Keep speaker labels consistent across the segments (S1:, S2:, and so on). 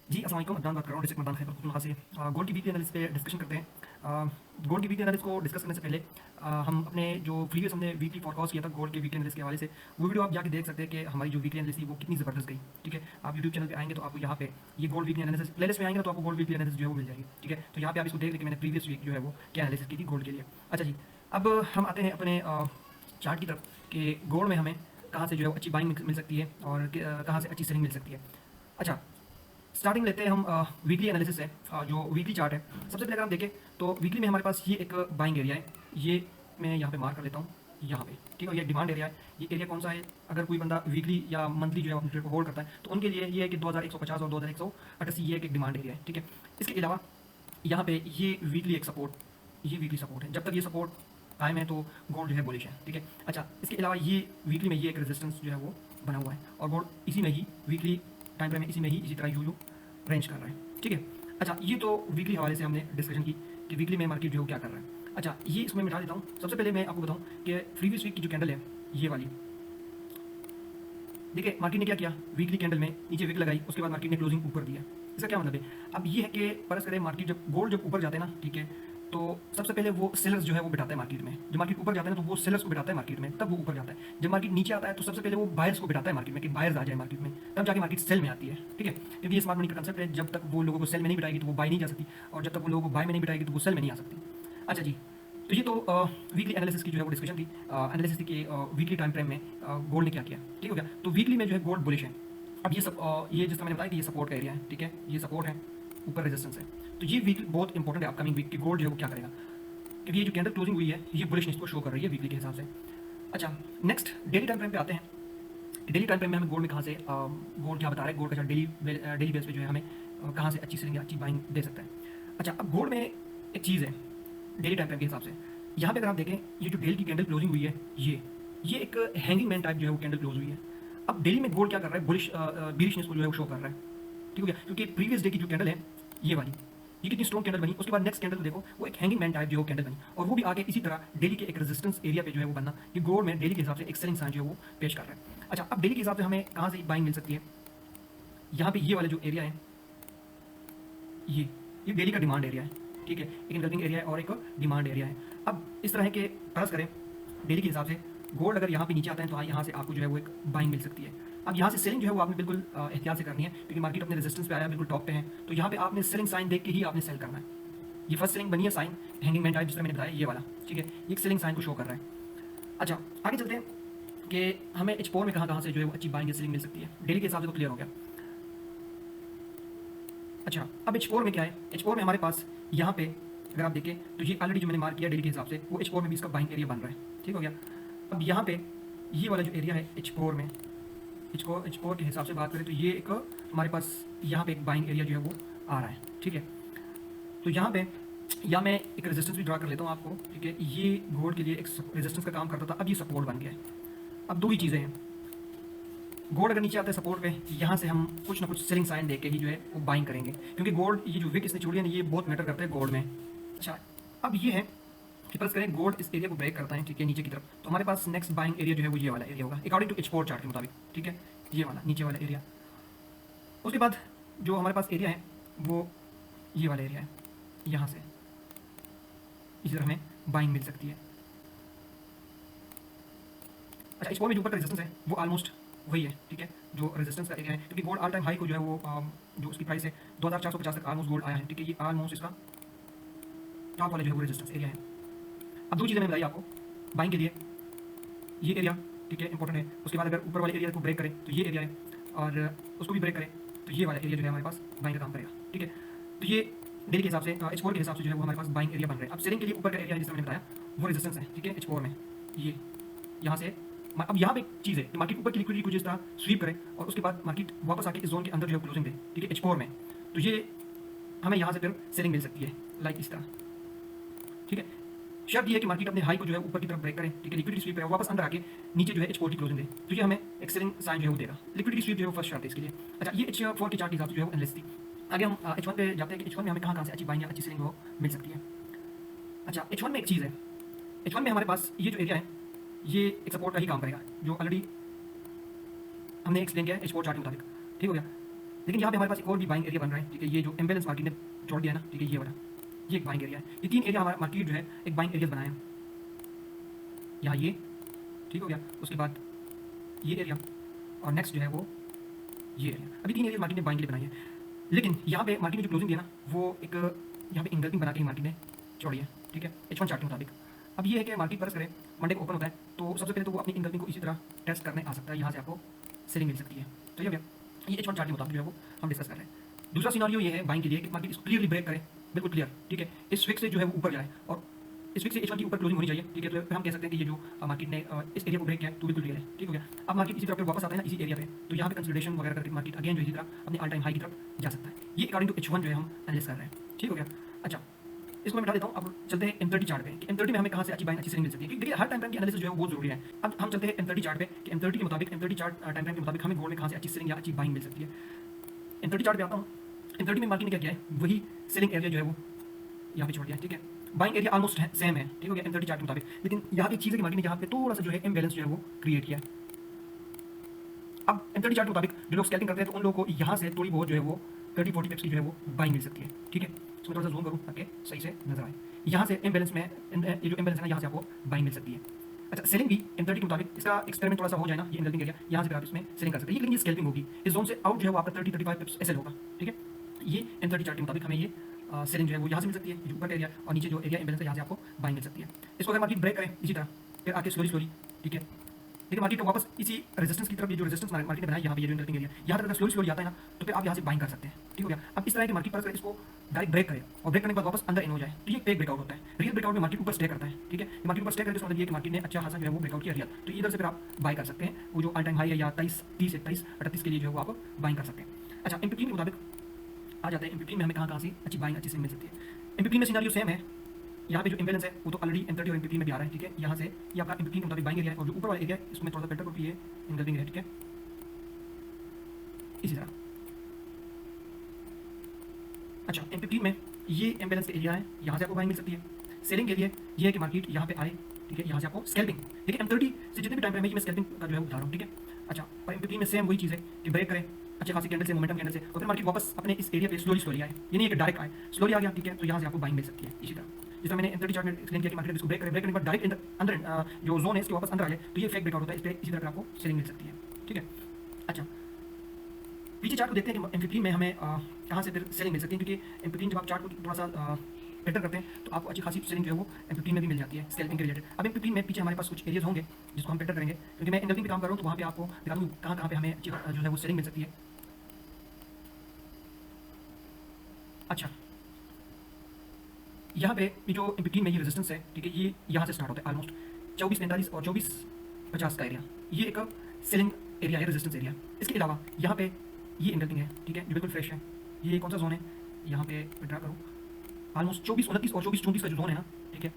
S1: जी अस्सलाम वालेकुम, अदनान बात कर रहा हूँ डिस्ट्रिक्ट मदान खैबर पख्तूनख्वा से। गोल्ड की वीकली एनालिसिस पे डिस्कशन करते हैं। गोल्ड की वीकली एनालिसिस को डिस्कस करने से पहले हम अपने जो प्रीवियस हमने वीकली फोरकास्ट किया था गोल्ड के वीकली एनालिसिस के हवाले से, वो वीडियो आप जाके देख सकते हैं कि हमारी जो वीकली एनालिसिस थी वो कितनी ज़बरदस्त गई। ठीक है, आप यूट्यूब चैनल पे आएंगे तो आपको यहाँ पे ये गोल्ड वीकली एनालिसिस प्लेलिस्ट में आएंगे तो आपको गोल्ड वीकली एनालिसिस जो है वो मिल जाएगी। ठीक है, तो यहाँ पे आप इसको देख लें कि मैंने प्रीवियस वीक जो है वो क्या एनालिसिस की थी गोल्ड के लिए। अच्छा जी, अब हम आते हैं अपने चार्ट की तरफ कि गोल्ड में हमें कहाँ से जो है अच्छी बाइंग मिल सकती है और कहाँ से अच्छी सेलिंग मिल सकती है। अच्छा, स्टार्टिंग लेते हैं हम वीकली एनालिसिस से। जो वीकली चार्ट है, सबसे पहले अगर हम देखें तो वीकली में हमारे पास ये एक बाइंग एरिया है। ये मैं यहाँ पे मार्क कर लेता हूँ यहाँ पे। ठीक है, ये डिमांड एरिया है। ये एरिया कौन सा है? अगर कोई बंदा वीकली या मंथली जो है अपने ट्रेड को होल्ड करता है तो उनके लिए ये है कि 2150 और 2188 ये एक डिमांड एरिया है। ठीक है, इसके अलावा यहाँ पे ये वीकली एक सपोर्ट, ये वीकली सपोर्ट है। जब तक ये सपोर्ट कायम है तो गोल्ड जो है बुलिश है। ठीक है, अच्छा, इसके अलावा ये वीकली में ये एक रेजिस्टेंस जो है वो बना हुआ है और गोल्ड इसी में ही वीकली टाइम फ्रेम में इसी में ही इसी तरह यू रेंज कर रहा है। ठीक है, अच्छा, ये तो वीकली हवाले से हमने डिस्कशन की कि वीकली में मार्केट जो है क्या कर रहा है। अच्छा, ये इसमें मिटा देता हूँ। सबसे पहले मैं आपको बताऊँ कि प्रीवियस वीक की जो कैंडल है ये वाली, देखिए मार्केट ने क्या किया, वीकली कैंडल में नीचे विक लगाई, उसके बाद मार्केट ने क्लोजिंग ऊपर दिया। इसका क्या मतलब है? अब ये है कि परस करें मार्केट जब गोल्ड जब ऊपर जाते हैं ना, ठीक है, तो सबसे पहले वो सेलर्स जो है वो बिठाता है मार्केट में। जब मार्केट ऊपर जाता है ना तो वो सेलर्स को बिठाता है मार्केट में, तब वो ऊपर जाता है। जब मार्केट नीचे आता है तो सबसे पहले वो बायर्स को बिठाता है मार्केट में कि बायर्स आ जाए मार्केट में, तब जाके मार्केट सेल में आती है। ठीक है, क्योंकि ये स्मार्ट मनी का कंसेप्ट है, जब तक वो लोगों को सेल में नहीं बिठाएगी तो वो बाय नहीं जा सकती, और जब तक वो लोगों को बाय में नहीं बिठाएगी तो वो सेल में नहीं आ सकती। अच्छा जी, तो ये तो वीकली एनालिसिस की जो है वो डिस्कशन थी। एनालिसिस थी कि वीकली टाइम फ्रेम में गोल्ड ने क्या किया। ठीक हो गया, तो वीकली में जो है गोल्ड बुलिश है। अब ये सब ये जिस तरह मैंने बताया कि ये सपोर्ट का एरिया है। ठीक है, ये सपोर्ट है, ऊपर रेजिस्टेंस है। तो ये वीक बहुत इंपॉर्टेंट है अपकमिंग वीक की गोल्ड जो है वो क्या करेगा, क्योंकि ये जो कैंडल क्लोजिंग हुई है ये बुलिशनेस को शो कर रही है वीकली के हिसाब से। अच्छा, नेक्स्ट डेली टाइम फ्रेम पे आते हैं। डेली टाइम फ्रेम में हमें गोल्ड में कहाँ से गोल्ड क्या बता रहा है, गोल्ड का डेली बेस पे जो है हमें कहाँ से अच्छी सेलिंग अच्छी बाइंग दे सकता है। अच्छा, अब गोल्ड में एक चीज़ है डेली टाइम फ्रेम के हिसाब से। यहाँ पे अगर आप देखें ये जो डेली की कैंडल क्लोजिंग हुई है ये एक हैंगिंग मैन टाइप जो है वो कैंडल क्लोज हुई है। अब डेली में गोल्ड क्या कर रहा है, बुलिश बिरिशनेस को जो है वो शो कर रहा है। ठीक हो गया, क्योंकि प्रीवियस डे की जो कैंडल है ये वाली, ये कितनी स्ट्रॉन्ग कैंडल बनी। उसके बाद नेक्स्ट कैंडल देखो वो एक हैंगिंग मैन टाइप जो कैंडल बनी, और वो भी आगे इसी तरह डेली के एक रेजिस्टेंस एरिया पे जो है वो बनना, कि गोल्ड में डेली के हिसाब से एक सेलिंग साइन जो है वो पेश कर रहा है। अच्छा, अब डेली के हिसाब से हमें कहाँ से बाइंग मिल सकती है? यहाँ पे ये वाला जो एरिया है ये डेली का डिमांड एरिया है। ठीक है, एक इनकमिंग एरिया है और एक डिमांड एरिया है। अब इस तरह के फर्ज करें डेली के हिसाब से गोल्ड अगर यहाँ पे नीचे आता है तो यहाँ से आपको जो है वो एक बाइंग मिल सकती है। अब यहाँ से सेलिंग जो है वो आपने बिल्कुल एहतियात से करनी है, क्योंकि मार्केट अपने रेजिस्टेंस पे आया बिल्कुल टॉप पे है, तो यहाँ पे आपने सेलिंग साइन देख के ही आपने सेल करना है। ये फर्स्ट सेलिंग बनी है साइन हैंगिंग मैन टाइप जिसमें मैंने बताया ये वाला। ठीक है, ये एक सेलिंग साइन को शो कर रहा है। अच्छा, आगे चलते हैं कि हमें एच फोर में कहाँ से जो है वो अच्छी बाइंग सेलिंग मिल सकती है। डेली के हिसाब से तो क्लियर हो गया। अच्छा, अब एच फोर में क्या है? एच फोर में हमारे पास यहाँ पे अगर आप देखें तो ये ऑलरेडी जो मैंने मार्क किया डेली के हिसाब से वो एच फोर में भी इसका बाइंग एरिया बन रहा है। ठीक हो गया, अब यहाँ पे ये वाला जो एरिया है एच फोर में, एच फोर के हिसाब से बात करें तो ये एक हमारे पास यहाँ पे एक बाइंग एरिया जो है वो आ रहा है। ठीक है, तो यहाँ पे या मैं एक रेजिस्टेंस भी ड्रा कर लेता हूँ आपको। ठीक है, ये गोल्ड के लिए एक रेजिस्टेंस का काम करता था, अब ये सपोर्ट बन गया है। अब दो ही चीज़ें हैं, गोल्ड अगर नीचे आता है सपोर्ट पे, यहाँ से हम कुछ ना कुछ सेलिंग साइन देके ही जो है वो बाइंग करेंगे, क्योंकि गोल्ड ये जो विक इसने छोड़ी है ना ये बहुत मैटर करता है गोल्ड में। अच्छा, अब ये है कि फर्ज करें गोल्ड इस एरिया को ब्रेक करता है, ठीक है, नीचे की तरफ, तो हमारे पास नेक्स्ट बाइंग एरिया जो है वो ये वाला एरिया होगा अकॉर्डिंग टू H4 चार्ट के मुताबिक। ठीक है, ये वाला नीचे वाला एरिया। उसके बाद जो हमारे पास एरिया है वो ये वाला एरिया है, यहाँ से इसी तरह हमें बाइंग मिल सकती है। अच्छा, H4 में जो ऊपर का रेजिस्टेंस है वो ऑलमोस्ट वही है। ठीक है, जो रेजिस्टेंस का एरिया है, क्योंकि गोल्ड ऑल टाइम हाई को जो है वो जो उसकी प्राइस है 2450 तक ऑलमोस्ट गोल्ड आया है। ठीक है, ये ऑलमोस्ट इसका टॉप वाला जो है वो रेजिस्टेंस एरिया है। अब दो चीज़ें मैंने बताई आपको बाइंग के लिए, ये एरिया ठीक है इंपॉर्टेंट है। उसके बाद अगर ऊपर वाले एरिया को ब्रेक करें तो ये एरिया है, और उसको भी ब्रेक करें तो ये वाला एरिया जो है हमारे पास बाइंग का काम करेगा। ठीक है, तो ये डेली के हिसाब से H4 के हिसाब से जो है वो हमारे पास बाइंग एरिया बन रहा है। अब सेलिंग के लिए ऊपर का एरिया जिसमें मैंने बताया वो रेजिस्टेंस है। ठीक है, H4 में ये यहाँ से अब यहाँ पे एक चीज़ है कि मार्केट ऊपर की लिक्विडिटी को जिस तरह स्वीप करे और उसके बाद मार्केट वापस आके इस जोन के अंदर जो है क्लोजिंग दे। ठीक है, H4 में, तो ये हमें यहाँ से फिर सेलिंग मिल सकती है लाइक इस तरह। ठीक है, शर्त ये है कि मार्केट अपने हाई को जो है ऊपर की तरफ ब्रेक करें। ठीक है, लिक्विडिटी स्वीप है वापस अंदर आके नीचे जो है H4 की क्लोजिंग दे, तो ये हमें एक सेलिंग साइन जो है वो देगा। लिक्विडिटी स्वीप जो है वो फर्स्ट शर्त है इसके लिए। अच्छा, ये H4 के चार्ट के हिसाब से जो है वो एनालिसिस थी। आगे हम H1 पे जाते हैं कि H1 में हमें कहाँ से अच्छी बाइंग या अच्छी सेलिंग वो मिल सकती है। अच्छा, H1 में एक चीज़ है, H1 में हमारे पास ये जो एरिया है ये एक सपोर्ट का ही काम करेगा, जो ऑलरेडी हमने एक्सप्लेन किया है H4 चार्ट के मुताबिक। ठीक हो गया, लेकिन यहाँ पे हमारे पास एक और भी बाइंग एरिया बन रहा है, ठीक है। ये जो इम्बेलेंस मार्केट ने छोड़ दिया है ना, ठीक है, ये वाला, ये एक बाइंग एरिया है। ये 3 एरिया हमारा मार्केट जो है एक बाइंग एरिया बनाया है। यहाँ ये ठीक हो गया, उसके बाद ये एरिया, और नेक्स्ट जो है वो ये एरिया। अभी 3 एरिया मार्केट ने बाइंग के लिए बनाई है, लेकिन यहाँ पे मार्केट ने जो क्लोजिंग दिया ना, वो एक यहाँ पे इंगल्फिंग बना के मार्केट ने छोड़ी है, ठीक है, H1 चार्ट के मुताबिक। अब ये है कि मार्केट परस करे, मंडे को ओपन होता है, तो सबसे पहले तो वो अपनी इंगल्फिंग को इसी तरह टेस्ट करने आ सकता है, यहाँ से आपको सेलिंग मिल सकती है। तो ये हो गया, ये H1 चार्ट के मुताबिक जो है वो हम डिस्कस कर रहे हैं। दूसरा सिनारियो ये है बाइंग के लिए कि मार्केट इसको क्लियरली ब्रेक करे, बिल्कुल क्लियर, ठीक है, इस विक से जो है वो ऊपर जाए, और इस विक से H1 की ऊपर क्लोजिंग होनी चाहिए, ठीक है। तो फिर हम कह सकते हैं कि ये जो मार्केट ने इस एरिया को ब्रेक किया है तो बिल्कुल क्लियर है, ठीक हो गया। अब मार्केट इसी तरह फिर वापस आता है ना इसी एरिया पे, तो यहाँ पे कंसोलिडेशन वगैरह करके मार्केट अगेन जो इसी तरह अपने ऑल टाइम हाई की तरफ जा सकता है। ये अकॉर्डिंग टू H1 जो है हम एनालिसिस कर रहे हैं, ठीक हो गया। अच्छा, इसको मैं बता देता हूँ। अब चलते हैं M30 चार्ट पे कि M30 में हमें कहाँ से अच्छी बाइंग अच्छी सेलिंग मिल सकती है, क्योंकि देखिए हर टाइम फ्रेम की एनालिसिस जो है वो बहुत जरूरी है। अब हम चलते हैं M30 चार्ट पे कि M30 के मुताबिक, M30 चार्ट टाइम फ्रेम के मुताबिक हमें गोल्ड में कहाँ से अच्छी सेलिंग या अच्छी बाइंग मिल सकती है। M30 चार्ट पे आता हूँ। M30 में मार्केट ने क्या किया है, वही सेलिंग एरिया जो है वो यहाँ पे छोड़ दिया है, ठीक है। बाइंग एरिया ऑलमोस्ट है सेम है, ठीक हो गया M30 चार्ट के मुताबिक, लेकिन यहाँ पे चीज़ है कि मार्केट ने यहाँ पे थोड़ा सा जो है इम्बैलेंस जो है वो क्रिएट किया है। अब M30 चार्ट के मुताबिक जो लोग स्कैल्पिंग करते हैं तो उन लोगों को यहाँ से थोड़ी बहुत जो है वो 30-40 पिप्स की जो है वो बाइंग मिल सकती है, ठीक है। इसमें थोड़ा सा जूम करूँ ताकि सही से नजर आए। यहाँ से इम्बैलेंस में ये जो इम्बैलेंस है ना, यहाँ से आपको बाइंग मिल सकती है। अच्छा, सेलिंग भी M30 के मुताबिक इसका एक्सपेरिमेंट थोड़ा सा हो जाए ना, ये इनगल्फिंग एरिया, यहाँ से फिर आप इसमें सेलिंग कर सकते हैं, लेकिन ये स्कैल्पिंग होगी। इस जोन से आउट जो है वो आपका 30-35 पिप्स एसएल होगा, ठीक है। ये M30 चार्ट के मुताबिक हमें ये सेलिंग जो है वो यहाँ से मिल सकती है, ऊपर एरिया, और नीचे जो एरिया इम्बैलेंस है यहाँ से आपको बाइंग मिल सकती है। इसको अगर मार्केट ब्रेक करें इसी तरह, फिर आके स्लोली, ठीक है, लेकिन मार्केट को वापस इसी रेजिस्टेंस की तरफ, ये जो रेजिस्टेंस मार्केट ने बनाया यहाँ पे, ये जो इंटरपिंग एरिया, यहाँ तक अगर स्लोली आता है ना, तो फिर आप यहाँ से बाइंग कर सकते हैं, ठीक हो गया। अब इस तरह की मार्केट पर इसको डायरेक्ट ब्रेक करे और ब्रेक करने के बाद वापस अंदर इन हो जाए, तो ये फेक ब्रेकआउट होता है। रियल ब्रेकआउट में मार्केट ऊपर स्टे करता है, ठीक है। मार्केट ऊपर स्टे करके मतलब ये कि मार्केट ने अच्छा खासा जो है वो ब्रेकआउट किया रियल, तो इधर से फिर आप बाय कर सकते हैं। वो जो ऑल टाइम हाई है या 30, 28 के लिए जो है वो आप बाइंग कर सकते हैं। अच्छा, M15 के मुताबिक आ जाते हैं। M15 में हमें कहाँ से अच्छी बाइंग अच्छी से मिल सकती है। M15 में सिनारियो सेम है। यहाँ पे जो इम्बैलेंस है वो तो ऑलरेडी M30 और M15 में भी आ रहा है, ठीक है। यहाँ से ये आपका M15 के मुताबिक बाइंग एरिया है, और जो ऊपर वाला एरिया है इसमें थोड़ा सा बेटर करूँ, ये इंगल्फिंग है, ठीक है। इसी तरह अच्छा, M15 में ये इम्बैलेंस एरिया है, यहाँ से आपको बाइंग मिल सकती है। सेलिंग के लिए ये है कि मार्केट यहाँ पे आए, ठीक है, यहाँ से आपको स्कैल्पिंग, ठीक है। M30 से जितने भी टाइम फ्रेम है मैं स्कैल्पिंग का जो है उठा रहा हूँ, ठीक है। अच्छा, और M15 में सेम वही चीज़ है कि ब्रेक करें अच्छे खासी कैंडल से, मोमेंटम कैंडल से, और फिर मार्केट वापस अपने इस एरिया पे स्लोली आए, ये नहीं है कि डायरेक्ट आए, स्लोली आ गया, ठीक है। तो यहाँ से आपको बाइंग मिल सकती है। इसी तरह जिस तरह मैंने M30 चार्ट में एक्सप्लेन किया कि मार्केट इसको ब्रेक करने के बाद डायरेक्ट अंदर जो जोन है इसके वापस अंदर आ जाए, तो ये फेक ब्रेकआउट होता है। इस पर इसी तरह आपको सेलिंग मिल सकती है, ठीक है। अच्छा, पीछे चार्ट को देखते हैं कि M15 में हमें कहाँ से फिर सेलिंग मिल सकती है, क्योंकि M15 जब आप चार्ट को थोड़ा सा बेटर करते हैं तो आपको अच्छी खासी सेलिंग जो है वो M15 में भी मिल जाती है स्कैल्पिंग के रिलेटेड। अब M15 में पीछे हमारे पास कुछ एरियाज होंगे जिसको हम बेटर करेंगे, क्योंकि मैं इंगल्फिंग पे काम कर रहा हूँ, तो वहाँ पे आपको दिखा दूँ कहाँ पे हमें अच्छी जो है वो सेलिंग मिल सकती है। अच्छा, यहाँ पे ये जो M15 में ये रेजिस्टेंस है, ठीक है, ये यहाँ से स्टार्ट होता है ऑलमोस्ट 24-45 और 24-50 का एरिया, ये एक सेलिंग एरिया है, रेजिस्टेंस एरिया। इसके अलावा यहाँ पे ये इंगल्फिंग है, ठीक है, जो बिल्कुल फ्रेश है। ये कौन सा जोन है, यहाँ पे ड्रा करूँ, ऑलमोस्ट 24-29 और 24-34 का जो जोन है ना, ठीक है,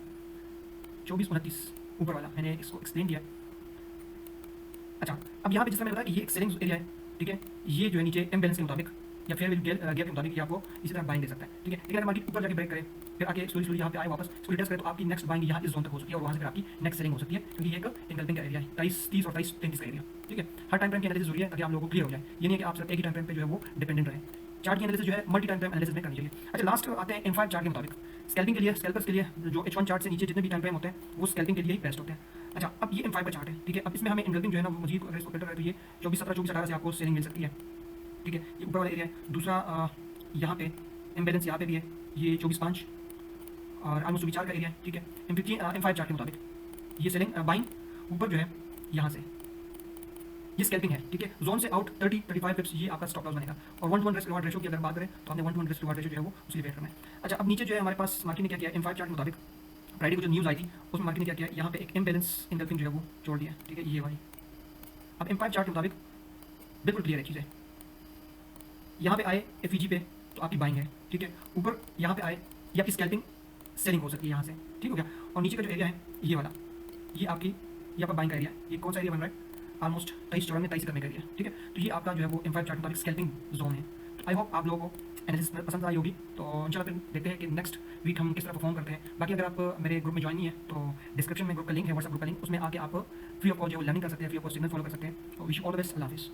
S1: 24-29 ऊपर वाला, मैंने इसको एक्सप्लेन किया। अच्छा, अब यहाँ पे जिस तरह मैंने बताया कि ये एक सेलिंग एरिया है, ठीक है, ये जो है नीचे इम्बैलेंस के मुताबिक या फेयर वैल्यू गैप के मुताबिक ये आपको इसी तरह बाइंग दे सकता है, ठीक है। लेकिन अगर मार्केट ऊपर जाके ब्रेक करे, फिर आके स्लोली यहाँ पे आए वापस इसको टेस्ट करे, तो आपकी नेक्स्ट बाइंग यहाँ इस जोन तक हो सकती है, और वहाँ से फिर आपकी नेक्स्ट सेलिंग हो सकती है, क्योंकि ये एक इंगल्फिंग का एरिया है, 23-30 और 23-33 का एरिया, ठीक है। हर टाइम फ्रेम की एनालिसिस जरूरी है ताकि आप लोगों को क्लियर हो जाए। ये नहीं है कि आप सिर्फ एक ही टाइम फ्रेम पे जो है वो डिपेंडेंट रहे। चार्ट की एनालिसिस जो है मल्टी टाइम फ्रेम एनालिसिस में करनी चाहिए। अच्छा, लास्ट आते हैं M5 चार्ट के मुताबिक स्कैल्पिंग के लिए, स्कैल्पर्स के लिए जो H1 चार्ट से नीचे जितने भी टाइम फ्रेम होते हैं वो स्कैल्पिंग के लिए ही बेस्ट होते हैं। अच्छा, अब ये M5 का चार्ट है, ठीक है। अब इसमें हमें इंगल्फिंग जो है ना मजीद अगर इसको बेटर है तो ये 24-17-24-18 से आपको सेलिंग मिल सकती है, ठीक है। ये ऊपर वाला एरिया है। दूसरा यहाँ पे इम्बैलेंस यहाँ पे भी है, ये 24-5 और ऑलमोस्ट 24 का एरिया है, ठीक है। M5 चार्ट के मुताबिक ये सेलिंग बाइंग ऊपर जो है यहाँ से ये स्कैल्पिंग है, ठीक है। जोन से आउट 30-35 पिप्स ये आपका स्टॉप लॉस बनेगा। और 1-to-1 रिस्क रिवार्ड रेशो की अगर बात करें तो हमने 1-to-1 रिस्क रिवार्ड रेशो जो है वो उसकी वेट करना है। अच्छा, अब नीचे जो है हमारे पास मार्केट ने क्या किया, M5 चार्ट के मुताबिक फ्राइडे को जो न्यूज़ आई थी उसमें मार्केट ने क्या किया, यहाँ पे एक इम्बैलेंस इंगल्फिंग जो है वो छोड़ दिया, ठीक है, ये वाली। अब M5 चार्ट के मुताबिक बिल्कुल क्लियर है चीज़ें, यहाँ पे आए FEG पे तो आपकी बाइंग है, ठीक है। ऊपर यहाँ पे आए ये आपकी स्कैल्पिंग सेलिंग हो सकती है यहाँ से, ठीक हो गया। और नीचे का जो एरिया है ये वाला, ये आपका बाइंग का एरिया है। ये कौन सा एरिया बन रहा है, ऑलमोस्ट 23-24 करने का एरिया, ठीक है। तो ये आपका जो है वो M5 चार्ट के मुताबिक स्कैल्पिंग जोन है। तो आई होप आप लोगों को एनालिसिस पसंद आई होगी। तो इंशाल्लाह फिर देखते हैं कि नेक्स्ट वीक हम किस तरह परफॉर्म करते हैं। बाकी अगर आप मेरे ग्रुप में ज्वाइन नहीं है तो डिस्क्रिप्शन में ग्रुप का लिंक है, व्हाट्सएप ग्रुप का लिंक, उसमें आके आप फ्री ऑफ कॉस्ट जो लर्निंग कर सकते हैं, free of cost signal follow कर सकते हैं। तो विश ऑल द बेस्ट, अल्लाह हाफिज़।